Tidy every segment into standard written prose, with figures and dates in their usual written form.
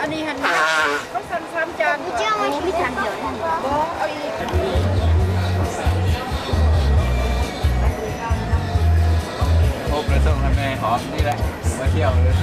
อันนี้หันเขาสั่ง3 จานเจ้ามันไม่ทันเดี๋ยวนะเอาอีกพบเลยส่งให้แม่หอมนี่แหละมาเที่ยวเลย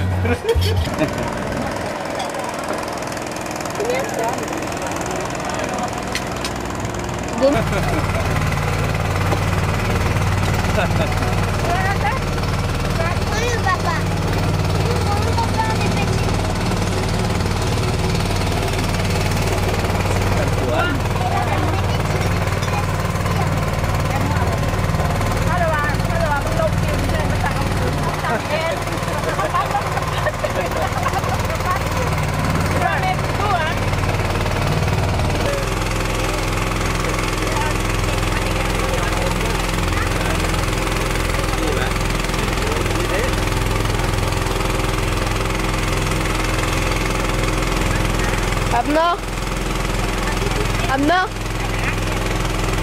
Amna,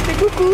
fais coucou.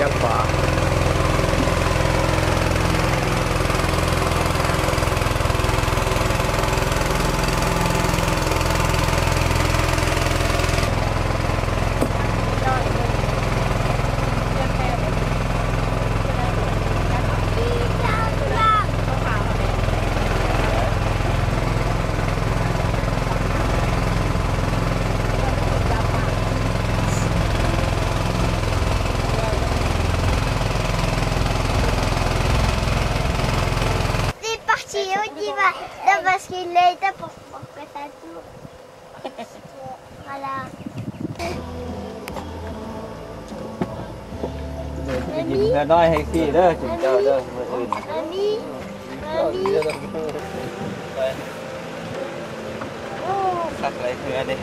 Apa? Parce qu'il l'a été pour que ça tourne. Voilà. หยิบเงินน้อยให้พี่เด้อถึงเจ้าเด้อมื้ออื่น Mamie, mamie. สักไรเพื่อนนี่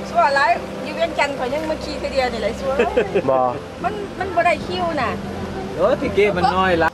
สัวไรอยู่เวียงจันทร์เขายังมาขี่เดียวนี่เลยสัว บ่ มันบ่ได้คิวน่ะ โอ้ที่เก้มันน้อยละ